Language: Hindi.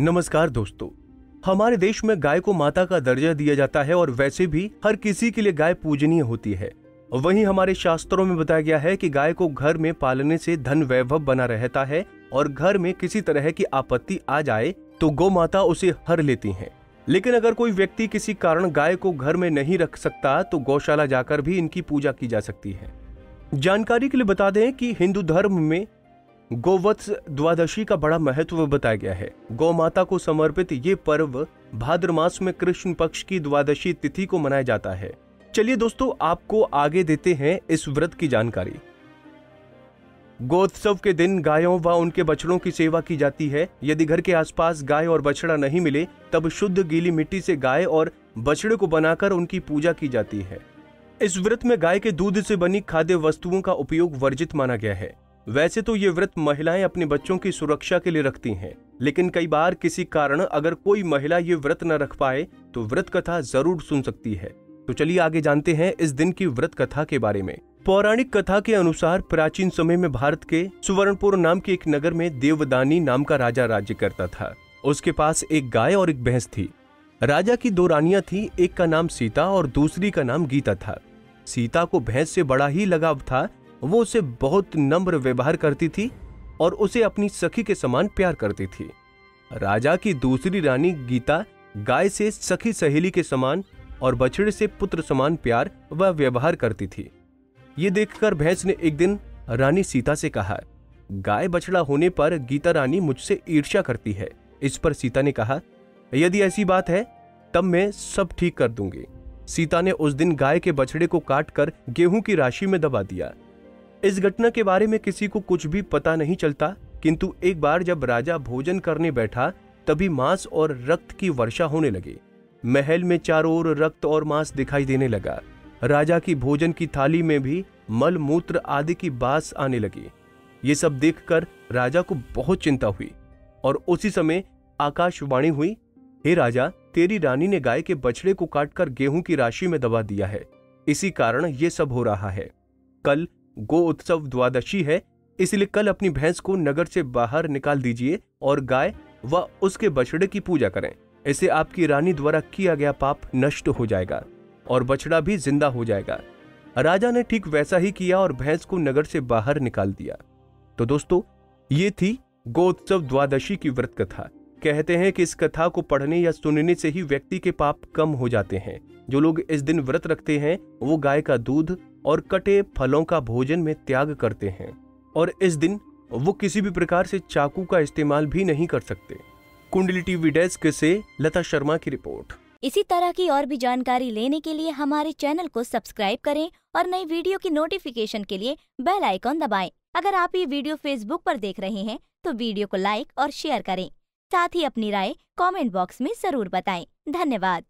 नमस्कार दोस्तों, हमारे देश में गाय को माता का दर्जा दिया जाता है और वैसे भी हर किसी के लिए गाय पूजनीय होती है। वहीं हमारे शास्त्रों में बताया गया है कि गाय को घर में पालने से धन वैभव बना रहता है और घर में किसी तरह की आपत्ति आ जाए तो गौ माता उसे हर लेती हैं। लेकिन अगर कोई व्यक्ति किसी कारण गाय को घर में नहीं रख सकता तो गौशाला जाकर भी इनकी पूजा की जा सकती है। जानकारी के लिए बता दें कि हिंदू धर्म में गोवत्स द्वादशी का बड़ा महत्व बताया गया है। गौ माता को समर्पित ये पर्व भाद्र मास में कृष्ण पक्ष की द्वादशी तिथि को मनाया जाता है। चलिए दोस्तों, आपको आगे देते हैं इस व्रत की जानकारी। गोत्सव के दिन गायों व उनके बछड़ों की सेवा की जाती है। यदि घर के आसपास गाय और बछड़ा नहीं मिले तब शुद्ध गीली मिट्टी से गाय और बछड़े को बनाकर उनकी पूजा की जाती है। इस व्रत में गाय के दूध से बनी खाद्य वस्तुओं का उपयोग वर्जित माना गया है। वैसे तो ये व्रत महिलाएं अपने बच्चों की सुरक्षा के लिए रखती हैं, लेकिन कई बार किसी कारण अगर कोई महिला ये व्रत न रख पाए तो व्रत कथा जरूर सुन सकती है। तो चलिए आगे जानते हैं इस दिन की व्रत कथा के बारे में। पौराणिक कथा के अनुसार प्राचीन समय में भारत के सुवर्णपुर नाम के एक नगर में देवदानी नाम का राजा राज्य करता था। उसके पास एक गाय और एक भैंस थी। राजा की दो रानियां थी, एक का नाम सीता और दूसरी का नाम गीता था। सीता को भैंस से बड़ा ही लगाव था। वो उसे बहुत नम्र व्यवहार करती थी और उसे अपनी सखी के समान प्यार करती थी। राजा की दूसरी रानी गीता गाय से सखी सहेली के समान और बछड़े से पुत्र समान प्यार व व्यवहार करती थी। ये देखकर भैंस ने एक दिन रानी सीता से कहा, गाय बछड़ा होने पर गीता रानी मुझसे ईर्ष्या करती है। इस पर सीता ने कहा, यदि ऐसी बात है तब मैं सब ठीक कर दूंगी। सीता ने उस दिन गाय के बछड़े को काटकर गेहूं की राशि में दबा दिया। इस घटना के बारे में किसी को कुछ भी पता नहीं चलता, किंतु एक बार जब राजा भोजन करने बैठा तभी मांस और रक्त की वर्षा होने लगी। महल में चारों ओर रक्त और मांस दिखाई देने लगा। राजा की भोजन की थाली में भी मल मूत्र आदि की बास आने लगी। ये सब देखकर राजा को बहुत चिंता हुई और उसी समय आकाशवाणी हुई, हे राजा, तेरी रानी ने गाय के बछड़े को काटकर गेहूं की राशि में दबा दिया है। इसी कारण ये सब हो रहा है। कल गो उत्सव द्वादशी है, इसलिए कल अपनी भैंस को नगर से बाहर निकाल दीजिए और गाय व उसके बछड़े की पूजा करें। इससे आपकी रानी द्वारा किया गया पाप नष्ट हो जाएगा और बछड़ा भी जिंदा हो जाएगा। राजा ने ठीक वैसा ही किया और भैंस को नगर से बाहर निकाल दिया। तो दोस्तों, ये थी गो उत्सव द्वादशी की व्रत कथा। कहते हैं कि इस कथा को पढ़ने या सुनने से ही व्यक्ति के पाप कम हो जाते हैं। जो लोग इस दिन व्रत रखते हैं वो गाय का दूध और कटे फलों का भोजन में त्याग करते हैं और इस दिन वो किसी भी प्रकार से चाकू का इस्तेमाल भी नहीं कर सकते। कुंडली टीवी डेस्क से लता शर्मा की रिपोर्ट। इसी तरह की और भी जानकारी लेने के लिए हमारे चैनल को सब्सक्राइब करें और नई वीडियो की नोटिफिकेशन के लिए बेल आइकॉन दबाएं। अगर आप ये वीडियो फेसबुक पर देख रहे हैं तो वीडियो को लाइक और शेयर करें। साथ ही अपनी राय कमेंट बॉक्स में जरूर बताएं। धन्यवाद।